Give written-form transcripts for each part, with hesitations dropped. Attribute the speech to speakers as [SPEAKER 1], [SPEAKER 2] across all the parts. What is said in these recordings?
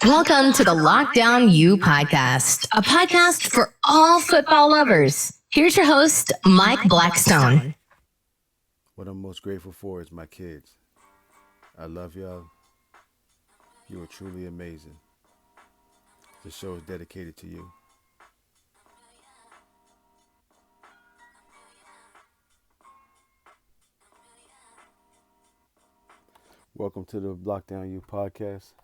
[SPEAKER 1] Welcome to the Lockdown U podcast, a podcast for all football lovers. Here's your host, Mike Blackstone.
[SPEAKER 2] What I'm most grateful for is my kids. I love y'all. You are truly amazing. The show is dedicated to you. Welcome to the Lockdown U podcast.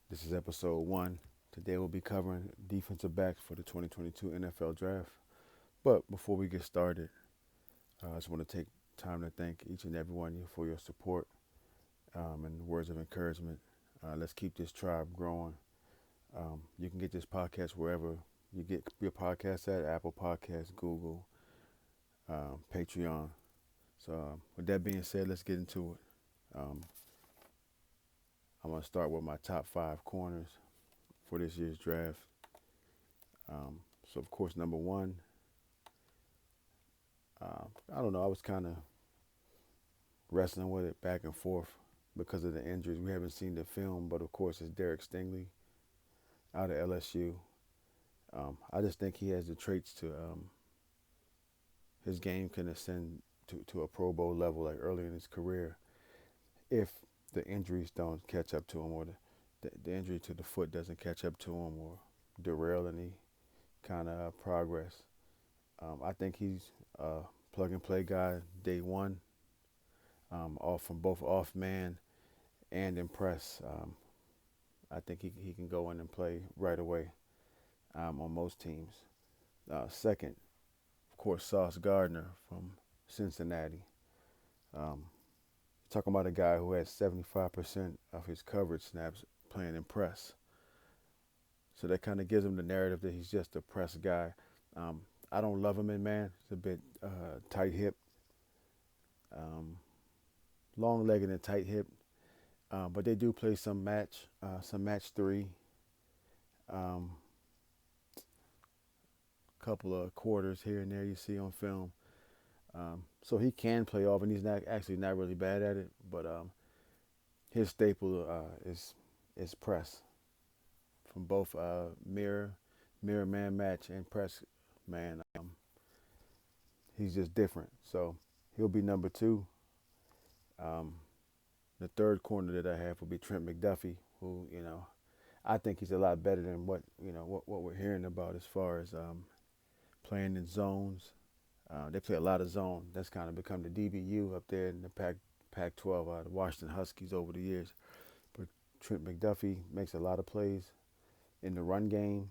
[SPEAKER 2] This is episode 1. Today we'll be covering defensive backs for the 2022 NFL Draft. But before we get started, I just want to take time to thank each and every one of you for your support and words of encouragement. Let's keep this tribe growing. You can get this podcast wherever you get your podcast at: Apple Podcasts, Google, Patreon. So with that being said, let's get into it. I'm going to start with my top 5 corners for this year's draft. So, of course, number 1, I don't know, I was kind of wrestling with it back and forth because of the injuries. We haven't seen the film, but of course it's Derek Stingley out of LSU. I just think he has the traits to his game can ascend to a Pro Bowl level like early in his career if the injuries don't catch up to him, or the injury to the foot doesn't catch up to him or derail any kind of progress. I think he's a plug and play guy day one, off from both off man and impress. I think he can go in and play right away on most teams. Second, of course, Sauce Gardner from Cincinnati. Um, Talking about a guy who has 75% of his coverage snaps playing in press. So that kind of gives him the narrative that he's just a press guy. I don't love him in man. He's a bit tight hip, long legged and tight hip. But they do play some match 3, couple of quarters here and there you see on film. So he can play off, and he's not really bad at it. But his staple is press from both mirror man match and press man. He's just different. So he'll be number 2. The third corner that I have will be Trent McDuffie, who I think he's a lot better than what we're hearing about as far as playing in zones. They play a lot of zone. That's kind of become the DBU up there in the Pac-12, the Washington Huskies over the years. But Trent McDuffie makes a lot of plays in the run game.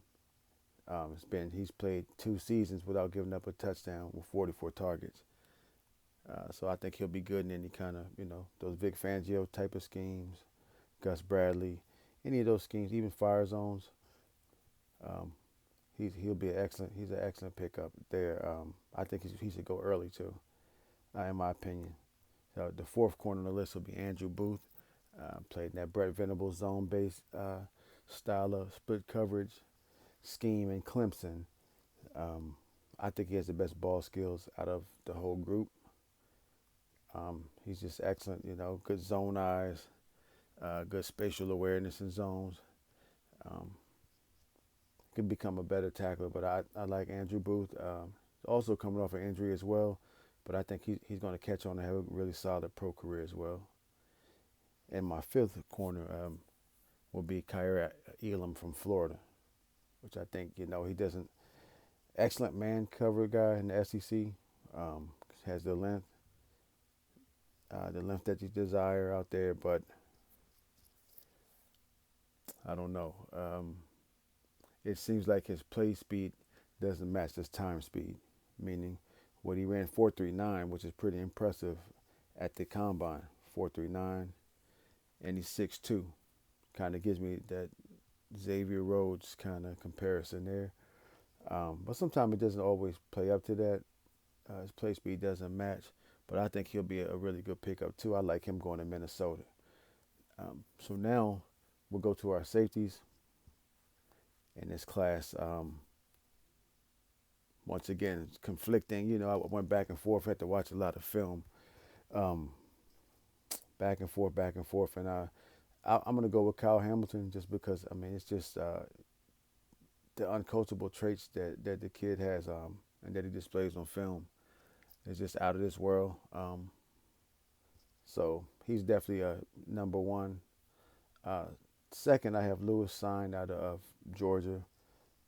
[SPEAKER 2] He's played 2 seasons without giving up a touchdown with 44 targets. So I think he'll be good in any kind of those Vic Fangio type of schemes, Gus Bradley, any of those schemes, even fire zones. He'll be excellent. He's an excellent pickup there. I think he should go early too, in my opinion. So the 4th corner on the list will be Andrew Booth. Played in that Brett Venables zone-based style of split coverage scheme in Clemson. I think he has the best ball skills out of the whole group. He's just excellent, good zone eyes, good spatial awareness in zones. Could become a better tackler, but I like Andrew Booth. Also coming off an injury as well, but I think he's going to catch on and have a really solid pro career as well. And my 5th corner will be Kaiir Elam from Florida, which I think, he doesn't, excellent man cover guy in the SEC, has the length that you desire out there, but I don't know. It seems like his play speed doesn't match his time speed, meaning what he ran 4.39, which is pretty impressive at the combine, 4.39, and he's 6'2". Kind of gives me that Xavier Rhodes kind of comparison there. But sometimes it doesn't always play up to that. His play speed doesn't match, but I think he'll be a really good pickup too. I like him going to Minnesota. So now we'll go to our safeties in this class. Once again, it's conflicting. I went back and forth. Had to watch a lot of film, back and forth, and I'm going to go with Kyle Hamilton just because, I mean, it's just the uncoachable traits that the kid has and that he displays on film is just out of this world. So he's definitely a number one. Uh, Second, I have Lewis signed out of Georgia,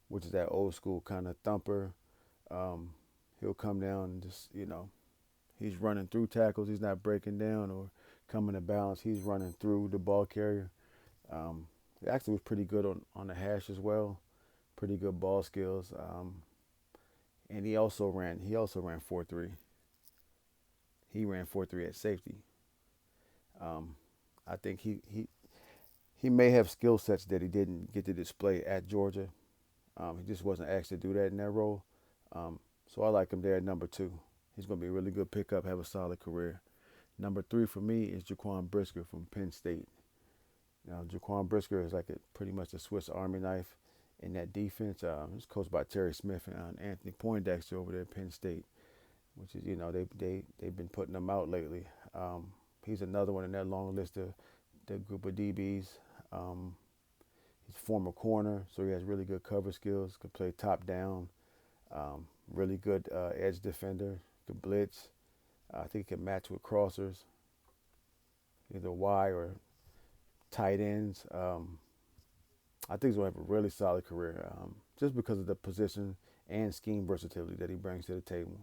[SPEAKER 2] which is that old school kind of thumper. Um, he'll come down and just, he's running through tackles. He's not breaking down or coming to balance. He's running through the ball carrier. He actually was pretty good on the hash as well. Pretty good ball skills. And he also ran 4.3. He ran 4.3 at safety. Um, I think he may have skill sets that he didn't get to display at Georgia. He just wasn't asked to do that in that role. So I like him there at number 2. He's going to be a really good pickup, have a solid career. Number 3 for me is Jaquan Brisker from Penn State. Now, Jaquan Brisker is like pretty much a Swiss Army knife in that defense. It's coached by Terry Smith and Anthony Poindexter over there at Penn State, which is, they've been putting them out lately. He's another one in that long list of the group of DBs. He's a former corner, so he has really good cover skills, could play top down, really good edge defender, could blitz. I think he can match with crossers, either Y or tight ends. I think he's going to have a really solid career just because of the position and scheme versatility that he brings to the table.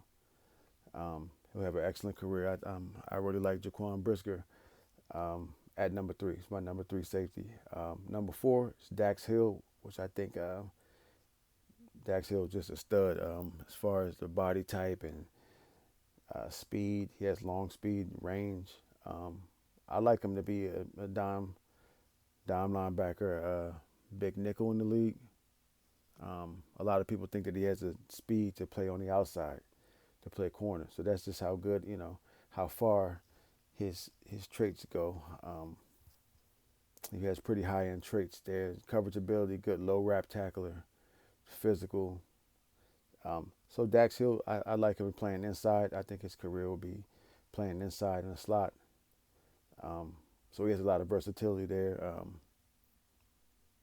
[SPEAKER 2] He'll have an excellent career. I really like Jaquan Brisker at number 3. He's my number 3 safety. Number 4 is Dax Hill, which I think Dax Hill is just a stud as far as the body type and speed. He has long speed, range. I like him to be a dime linebacker, big nickel in the league. A lot of people think that he has the speed to play on the outside, to play corner. So that's just how good, how far his traits go. He has pretty high end traits there. Coverage ability, good low wrap tackler, physical. So Dax Hill, I like him playing inside. I think his career will be playing inside in a slot. So he has a lot of versatility there.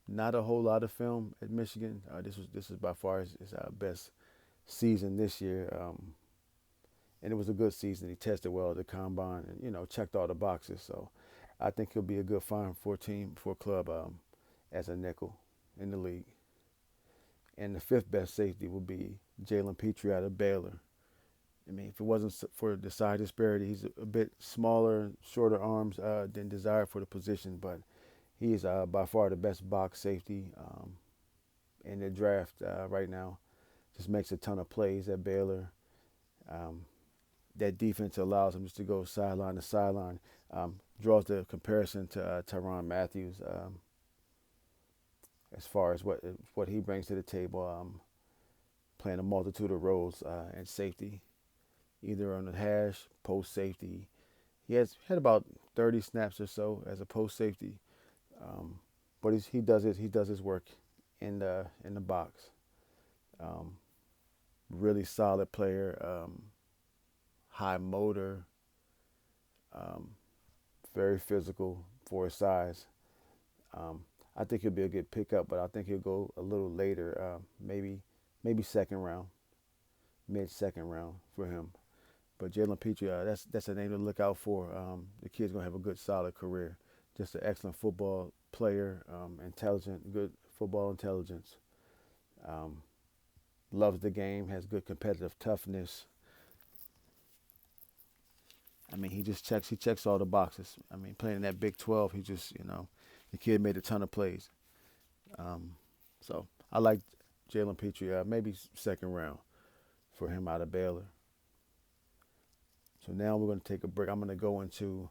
[SPEAKER 2] Not a whole lot of film at Michigan. This is by far his best season this year, and it was a good season. He tested well at the combine, and checked all the boxes. So I think he'll be a good find for a club as a nickel in the league. And the 5th best safety will be Jalen Petrie out of Baylor. I mean, if it wasn't for the size disparity, he's a bit smaller, shorter arms than desired for the position, but he is by far the best box safety in the draft right now. Just makes a ton of plays at Baylor. That defense allows him just to go sideline to sideline. Draws the comparison to Tyrann Mathieu as far as what he brings to the table, playing a multitude of roles at safety, either on the hash, post safety. He had about 30 snaps or so as a post safety, but he does his work in the box. Really solid player, high motor, very physical for his size. I think he'll be a good pickup, but I think he'll go a little later, maybe second round, mid-second round for him. But Jalen Petrie, that's a name to look out for. The kid's gonna have a good, solid career. Just an excellent football player, intelligent, good football intelligence. Loves the game, has good competitive toughness. I mean, he checks all the boxes. I mean, playing in that Big 12, the kid made a ton of plays. So I like Jalen Petrie, maybe second round for him out of Baylor. So now we're going to take a break. I'm going to go into,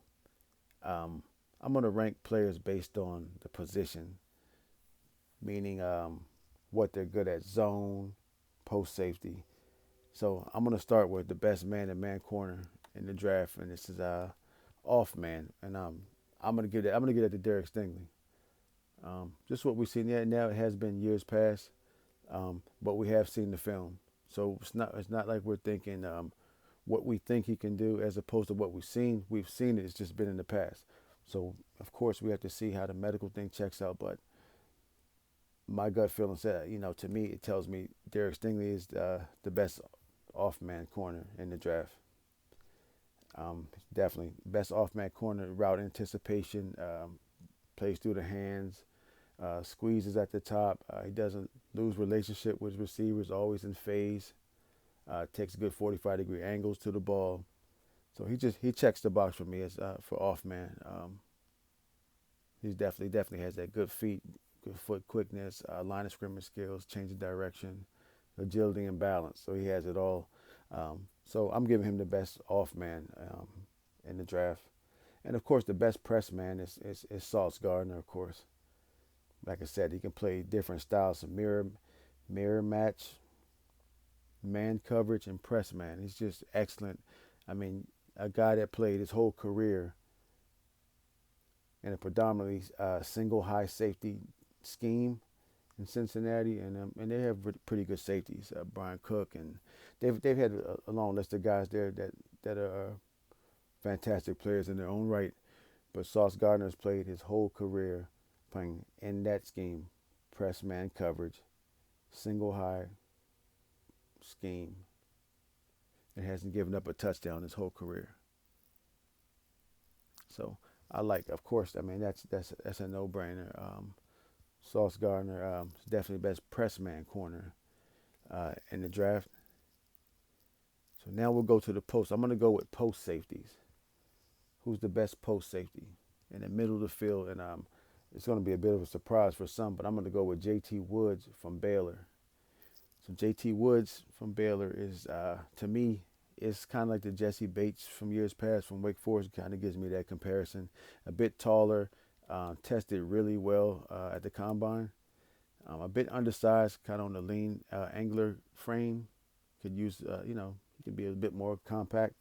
[SPEAKER 2] I'm going to rank players based on the position, meaning what they're good at, zone, post safety. So I'm going to start with the best man-to-man corner in the draft, and this is off man, and I'm going to give that to Derek Stingley. Just what we've seen now. It has been years past, but we have seen the film. So it's not like we're thinking what we think he can do as opposed to what we've seen. We've seen it. It's just been in the past. So, of course, we have to see how the medical thing checks out. But my gut feeling said, to me, it tells me Derek Stingley is the best off man corner in the draft. Definitely best off man corner, route anticipation, plays through the hands, squeezes at the top. He doesn't lose relationship with receivers, always in phase. Takes good 45-degree angles to the ball. So he checks the box for me as for off man. He's definitely has that good feet, good foot quickness, line of scrimmage skills, change of direction, agility and balance. So he has it all. So I'm giving him the best off man in the draft. And of course, the best press man is Sauce Gardner. Of course, like I said, he can play different styles of mirror match, man coverage, and press man. He's just excellent. I mean, a guy that played his whole career in a predominantly single high safety scheme in Cincinnati, and they have pretty good safeties. Brian Cook, and they've had a long list of guys there that are fantastic players in their own right. But Sauce Gardner has played his whole career playing in that scheme, press man coverage, single high scheme, and hasn't given up a touchdown his whole career. So I like, of course, I mean that's a no-brainer. Sauce Gardner is definitely best press man corner in the draft. So now we'll go to the post. I'm going to go with post safeties. Who's the best post safety in the middle of the field? And it's going to be a bit of a surprise for some, but I'm going to go with J.T. Woods from Baylor. So J.T. Woods from Baylor is, to me, is kind of like the Jesse Bates from years past from Wake Forest. Kind of gives me that comparison. A bit taller, tested really well at the combine. A bit undersized, kind of on the lean, angular frame. Could use, he could be a bit more compact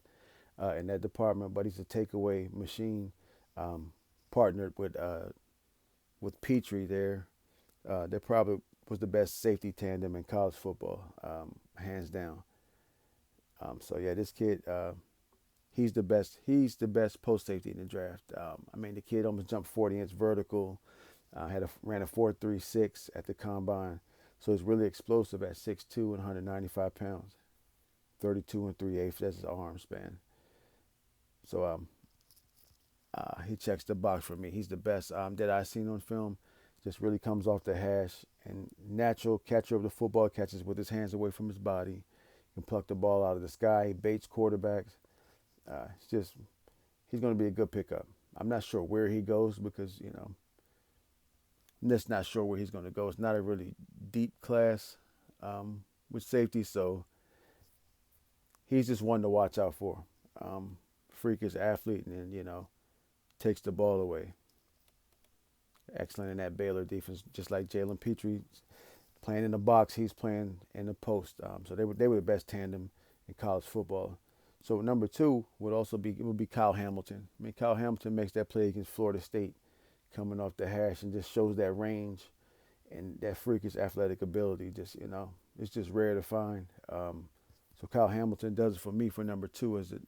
[SPEAKER 2] in that department, but he's a takeaway machine. Partnered with Petrie there. They probably was the best safety tandem in college football, hands down. So yeah, this kid, he's the best. He's the best post safety in the draft. I mean, the kid almost jumped 40 inch vertical. Ran a 4.36 at the combine, so he's really explosive at 6'2" and 195 pounds. 32 and 3/8. That's his arm span. So he checks the box for me. He's the best that I've seen on film. Just really comes off the hash and natural catcher of the football, catches with his hands away from his body. Can pluck the ball out of the sky. He baits quarterbacks. He's going to be a good pickup. I'm not sure where he goes because I'm just not sure where he's going to go. It's not a really deep class with safety, so he's just one to watch out for. Freakish athlete, and takes the ball away. Excellent in that Baylor defense, just like Jalen Petrie, playing in the box. He's playing in the post. So they were the best tandem in college football. So number two would be Kyle Hamilton. I mean, Kyle Hamilton makes that play against Florida State, coming off the hash, and just shows that range and that freakish athletic ability. It's just rare to find. So Kyle Hamilton does it for me for number two as the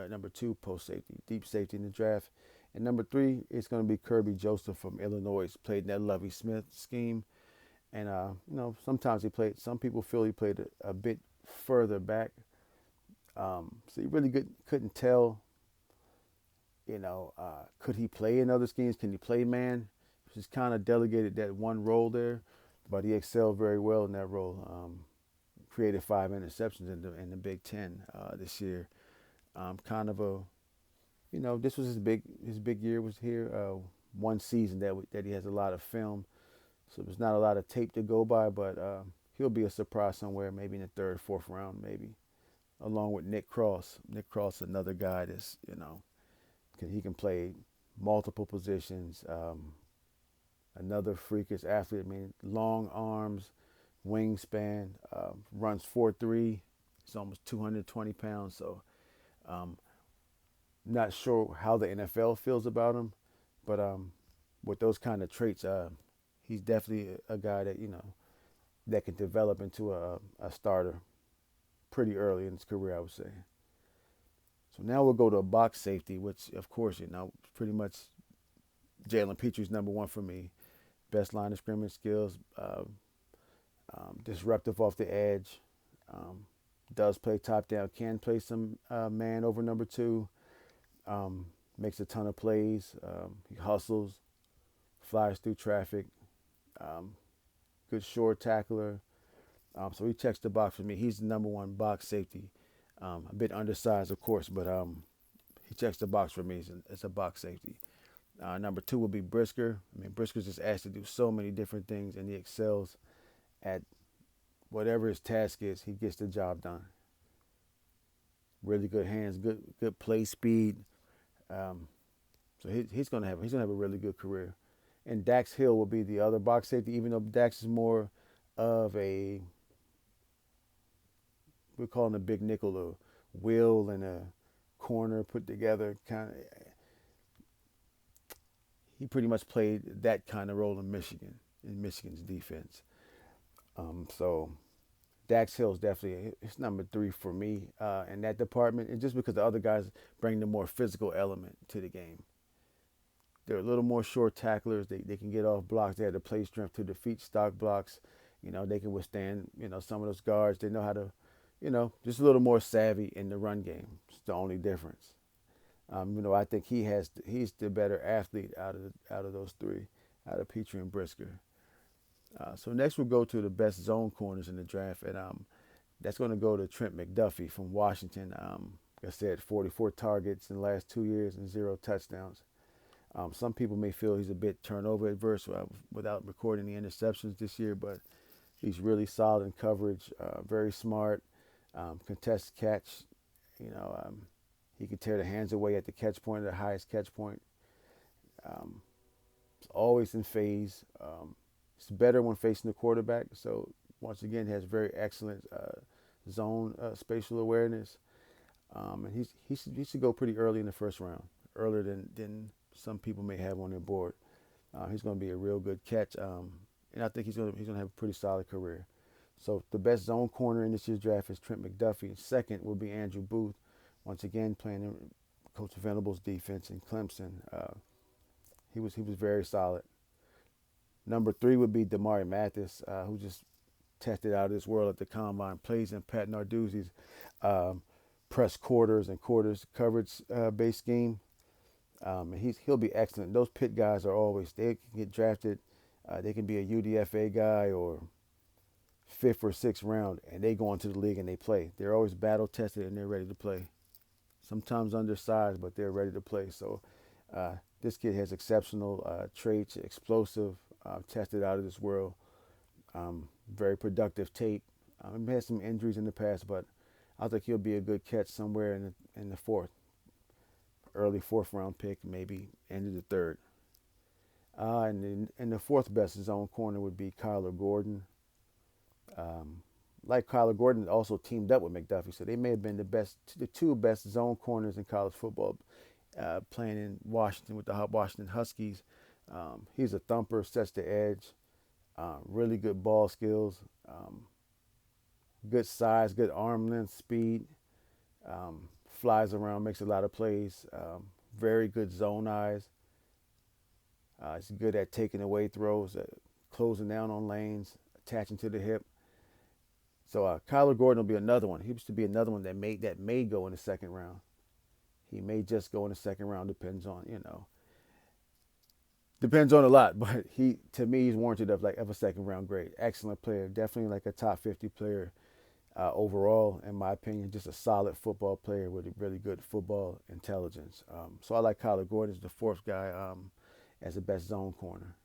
[SPEAKER 2] number two post safety, deep safety in the draft. And number three, it's going to be Kirby Joseph from Illinois. He's played in that Lovie Smith scheme. And, sometimes some people feel he played a bit further back. So you really couldn't tell, could he play in other schemes? Can he play man? He's kind of delegated that one role there, but he excelled very well in that role. Created 5 interceptions in the Big Ten this year. This was his big year was here. One season that he has a lot of film, so there's not a lot of tape to go by. But he'll be a surprise somewhere, maybe in the third, fourth round, maybe, along with Nick Cross. Nick Cross, another guy that's he can play multiple positions. Another freakish athlete. I mean, long arms, wingspan, runs 4.3. He's almost 220 pounds. So, not sure how the NFL feels about him, but with those kind of traits, he's definitely a guy that can develop into a starter pretty early in his career, I would say. So now we'll go to a box safety, which of course pretty much Jalen Petrue's number one for me. Best line of scrimmage skills, disruptive off the edge, um, does play top down, can play some man over number two, makes a ton of plays. He hustles, flies through traffic, um, good short tackler. So he checks the box for me. He's the number one box safety. A bit undersized, of course, but he checks the box for me as a box safety. Number two will be Brisker. I mean, Brisker's just asked to do so many different things, and he excels at whatever his task is. He gets the job done. Really good hands, good play speed. So he's gonna have a really good career. And Dax Hill will be the other box safety, even though Dax is more of a, we're calling a big nickel, a wheel and a corner put together kind of. He pretty much played that kind of role in Michigan's defense. So Dax Hill is definitely it's number three for me in that department, and just because the other guys bring the more physical element to the game. They're a little more short tacklers. They can get off blocks. They have the play strength to defeat stock blocks. They can withstand, some of those guards. They know how to, just a little more savvy in the run game. It's the only difference. I think he's the better athlete out of those three, out of Petrie and Brisker. So next we'll go to the best zone corners in the draft, and that's going to go to Trent McDuffie from Washington. Like I said, 44 targets in the last 2 years and 0 touchdowns. Some people may feel he's a bit turnover adverse without recording the interceptions this year, but he's really solid in coverage, very smart, contested catch. He can tear the hands away at the catch point, the highest catch point. It's always in phase. It's better when facing the quarterback. So once again, has very excellent zone spatial awareness. And he should go pretty early in the first round, earlier than some people may have on their board. He's going to be a real good catch, and I think he's going to have a pretty solid career. So the best zone corner in this year's draft is Trent McDuffie. Second will be Andrew Booth, once again playing in Coach Venables' defense in Clemson. He was very solid. Number three would be Damari Mathis, who just tested out of this world at the combine. Plays in Pat Narduzzi's press quarters and quarters coverage based scheme. And he'll be excellent. Those pit guys are they can get drafted. They can be a UDFA guy or 5th or 6th round, and they go into the league and they play. They're always battle tested and they're ready to play. Sometimes undersized, but they're ready to play. So this kid has exceptional traits, explosive, tested out of this world, very productive tape. He had some injuries in the past, but I think he'll be a good catch somewhere in the early 4th round pick, maybe end of the 3rd. And the 4th best zone corner would be Kyler Gordon. Like Kyler Gordon, also teamed up with McDuffie, so they may have been the two best zone corners in college football, playing in Washington with the Washington Huskies. He's a thumper, sets the edge, really good ball skills, good size, good arm length, speed, flies around, makes a lot of plays, very good zone eyes. He's good at taking away throws, closing down on lanes, attaching to the hip. So Kyler Gordon will be another one. He used to be another one that may go in the 2nd round. He may just go in the 2nd round. Depends on a lot. But to me, he's warranted of a 2nd round grade. Excellent player, definitely like a top 50 player overall, in my opinion. Just a solid football player with a really good football intelligence. So I like Kyler Gordon as the 4th guy as the best zone corner.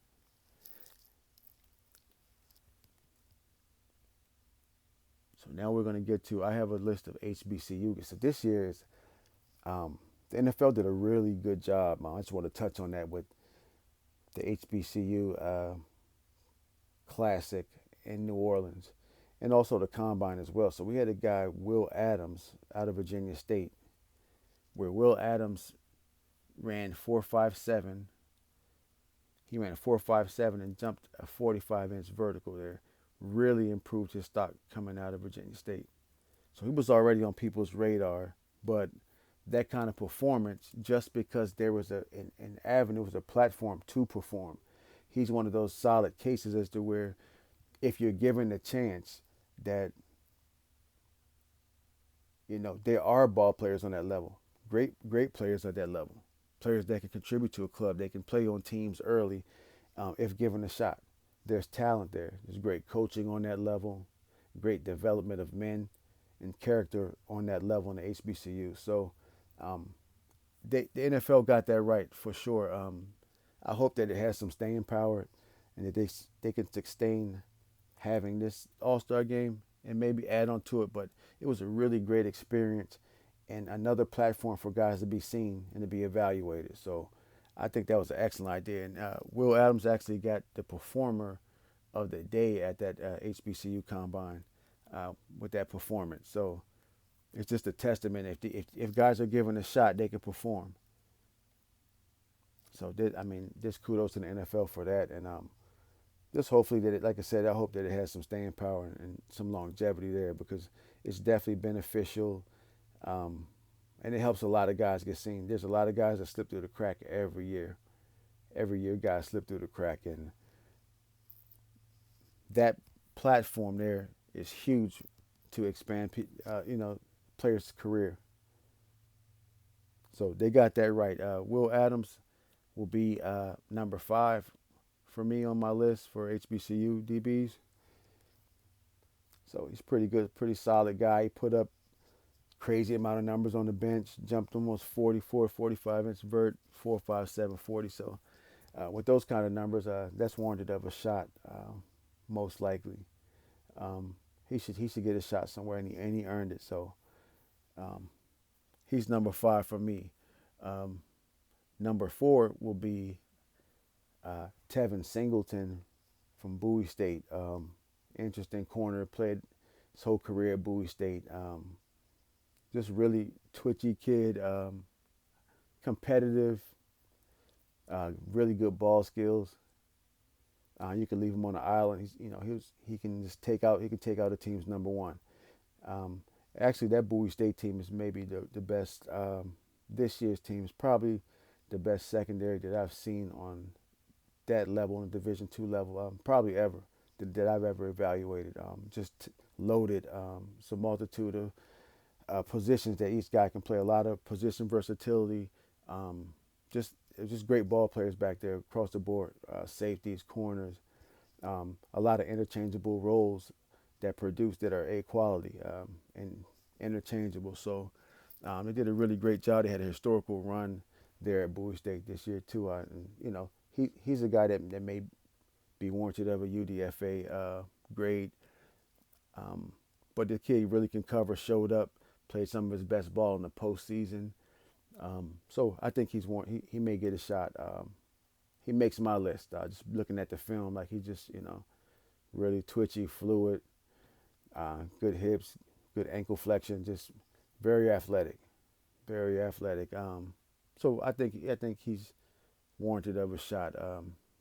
[SPEAKER 2] So now we're going to get to, I have a list of HBCU. So this year is, the NFL did a really good job. I just want to touch on that with the HBCU Classic in New Orleans, and also the Combine as well. So we had a guy, Will Adams, out of Virginia State, where Will Adams ran 4.57. He ran a 4.57 and jumped a 45-inch vertical there. Really improved his stock coming out of Virginia State. So he was already on people's radar, but that kind of performance just because there was an avenue, was a platform to perform. He's one of those solid cases as to where if you're given a chance that, there are ball players on that level, great players at that level, players that can contribute to a club. They can play on teams early if given a shot. There's talent there. There's great coaching on that level, great development of men and character on that level in the HBCU. So um, the NFL got that right for sure. I hope that it has some staying power and that they can sustain having this All Star game and maybe add on to it. But it was a really great experience and another platform for guys to be seen and to be evaluated. So I think that was an excellent idea. And Will Adams actually got the performer of the day at that HBCU combine with that performance. So it's just a testament. If guys are given a shot, they can perform. So just kudos to the NFL for that, and just hopefully that it, like I said, I hope that it has some staying power and some longevity there because it's definitely beneficial, um, and it helps a lot of guys get seen. There's a lot of guys that slip through the crack every year. Every year, guys slip through the crack, and that platform there is huge to expand, players' career. So they got that right. Will Adams will be number 5 for me on my list for HBCU DBs. So he's pretty good, pretty solid guy. He put up crazy amount of numbers on the bench, jumped almost 44, 45 inch vert, 4.57 40. So with those kind of numbers, that's warranted of a shot, most likely. He should get a shot somewhere, and he earned it. So um, he's number 5 for me. Um, Number 4 will be Tevin Singleton from Bowie State. Interesting corner, played his whole career at Bowie State. Just really twitchy kid, competitive, really good ball skills. You can leave him on the island. He can just take out a team's number one. Um, Actually, that Bowie State team is maybe the best. This year's team is probably the best secondary that I've seen on that level, on the Division II level, probably ever that I've ever evaluated. Just loaded. It's a multitude of positions that each guy can play. A lot of position versatility. Um, just great ball players back there across the board. Safeties, corners, a lot of interchangeable roles that produce that are A quality and interchangeable. So they did a really great job. They had a historical run there at Bowie State this year too. And he's a guy that may be warranted of a UDFA grade. But the kid really can cover, showed up, played some of his best ball in the postseason. So I think he may get a shot. He makes my list. Just looking at the film, like he just really twitchy, fluid, good hips, good ankle flexion, just very athletic, very athletic. So I think he's warranted of a shot.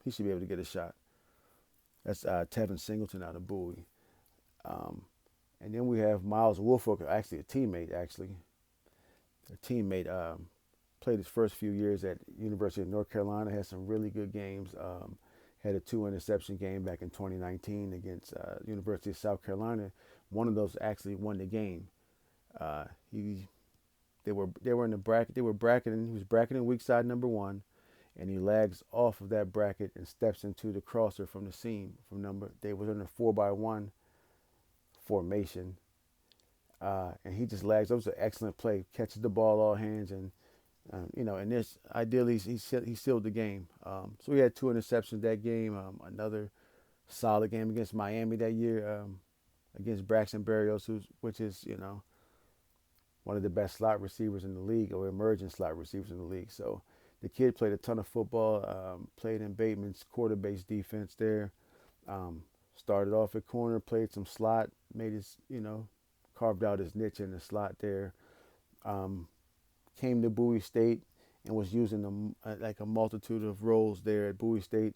[SPEAKER 2] He should be able to get a shot. That's Tevin Singleton out of Bowie. Um, and then we have Miles Woolfolk, actually a teammate. Played his first few years at University of North Carolina. Had some really good games. Had a 2 interception game back in 2019 against University of South Carolina. One of those actually won the game. They were in the bracket. He was bracketing weak side number 1, and he lags off of that bracket and steps into the crosser from the seam They were in a 4-by-1 formation, and he just lags. That was an excellent play. Catches the ball all hands, and and this ideally he sealed the game. So he had 2 interceptions that game. Another solid game against Miami that year, against Braxton Berrios, which is one of the best slot receivers in the league, or emerging slot receivers in the league. So the kid played a ton of football. Played in Bateman's quarter-based defense there. Started off at corner, played some slot, made his carved out his niche in the slot there. Came to Bowie State and was using like a multitude of roles there at Bowie State.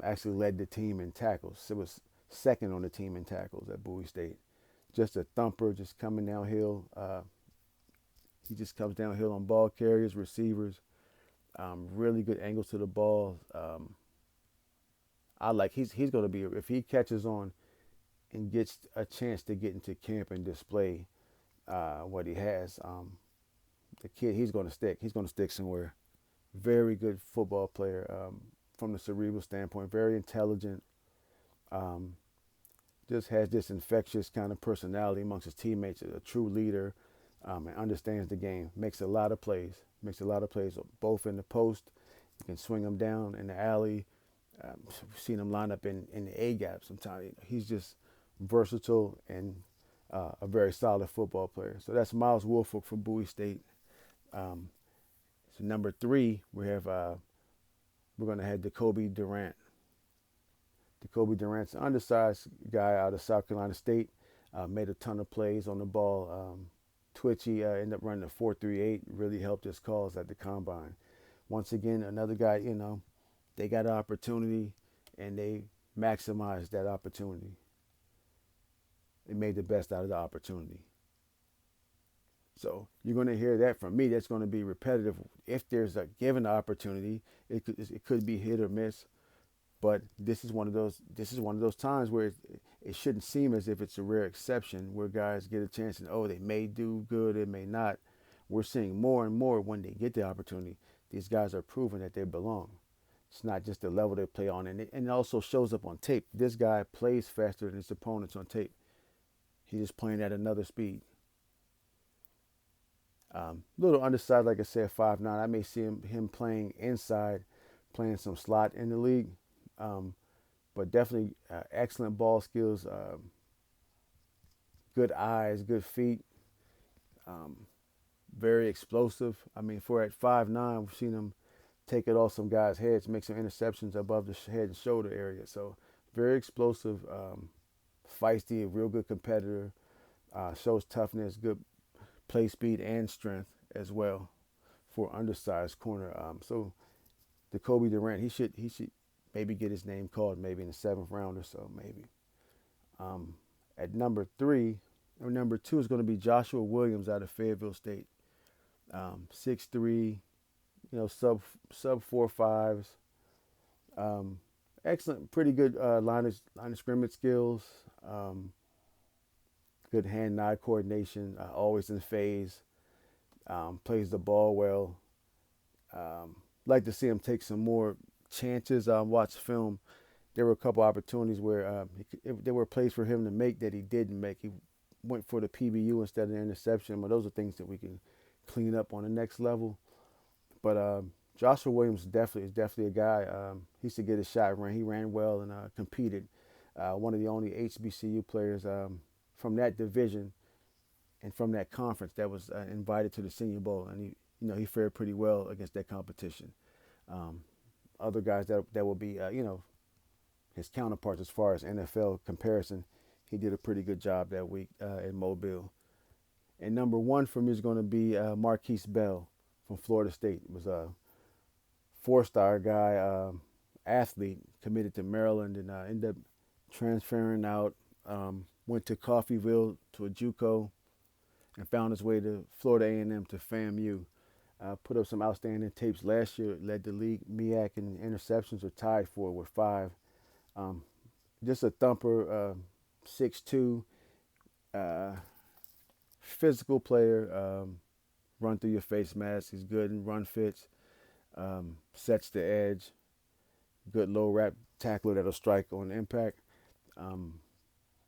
[SPEAKER 2] Actually led the team in tackles. It was second on the team in tackles at Bowie State. Just a thumper, just coming downhill. He just comes downhill on ball carriers, receivers. Really good angles to the ball. I like he's going to be if he catches on and gets a chance to get into camp and display what he has. The kid he's going to stick. He's going to stick somewhere. Very good football player from the cerebral standpoint. Very intelligent. Um, just has this infectious kind of personality amongst his teammates. A true leader and understands the game. Makes a lot of plays. Makes a lot of plays both in the post. You can swing him down in the alley. We've seen him line up in the A gap sometimes. He's just versatile and a very solid football player. So that's Miles Woolfolk from Bowie State. Um, so number 3, we're going to have Jacoby Durant. Jacoby Durant's an undersized guy out of South Carolina State. Made a ton of plays on the ball. Twitchy ended up running a 4.38. Really helped his cause at the combine. Once again, another guy, they got an opportunity and they maximized that opportunity. They made the best out of the opportunity. So you're going to hear that from me. That's going to be repetitive. If there's a given opportunity, it could be hit or miss. But this is one of those times where it shouldn't seem as if it's a rare exception where guys get a chance and they may do good, it may not. We're seeing more and more when they get the opportunity. These guys are proving that they belong. It's not just the level they play on, and it also shows up on tape. This guy plays faster than his opponents on tape. He's just playing at another speed. Little undersized, like I said, 5'9". I may see him playing inside, playing some slot in the league. But definitely excellent ball skills, good eyes, good feet, very explosive. I mean, for at 5'9", we've seen him take it off some guys' heads, make some interceptions above the head and shoulder area. So very explosive, feisty, a real good competitor, shows toughness, good play speed and strength as well for undersized corner. So Jacoby Durant, he should maybe get his name called maybe in the 7th round or so, maybe. At number 3 or number 2 is going to be Joshua Williams out of Fayetteville State. 6'3", sub 4.5s. Excellent, pretty good line of scrimmage skills. Good hand-eye coordination. Always in phase. Plays the ball well. Like to see him take some more chances. Watch film. There were a couple opportunities where there were plays for him to make that he didn't make. He went for the PBU instead of the interception. But those are things that we can clean up on the next level. But Joshua Williams is definitely a guy. He used to get his shot. He ran well and competed. One of the only HBCU players from that division and from that conference that was invited to the Senior Bowl, and he fared pretty well against that competition. Other guys that will be his counterparts as far as NFL comparison, he did a pretty good job that week in Mobile. And number 1 for me is going to be Marquise Bell from Florida State. It was a 4-star guy, athlete, committed to Maryland, and ended up transferring out. Went to Coffeyville to a JUCO, and found his way to Florida A&M to FAMU. Put up some outstanding tapes last year. Led the league. MEAC and interceptions are tied for with 5. Just a thumper, 6'2", physical player. Run through your face mask. He's good in run fits. Sets the edge. Good low wrap tackler that'll strike on impact.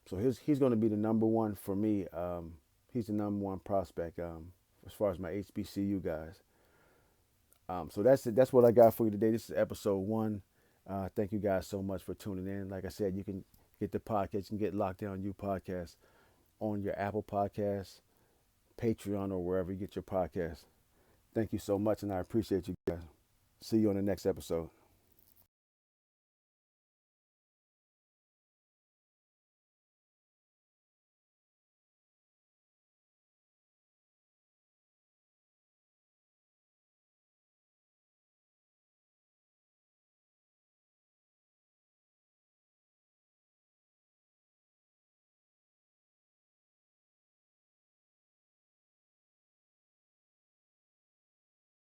[SPEAKER 2] So he's going to be the number 1 for me. He's the number 1 prospect as far as my HBCU guys. So that's it. That's what I got for you today. This is episode 1. Thank you guys so much for tuning in. Like I said, you can get the podcast. You can get Locked On U podcast on your Apple Podcasts, Patreon, or wherever you get your podcasts. Thank you so much, and I appreciate you guys. See you on the next episode.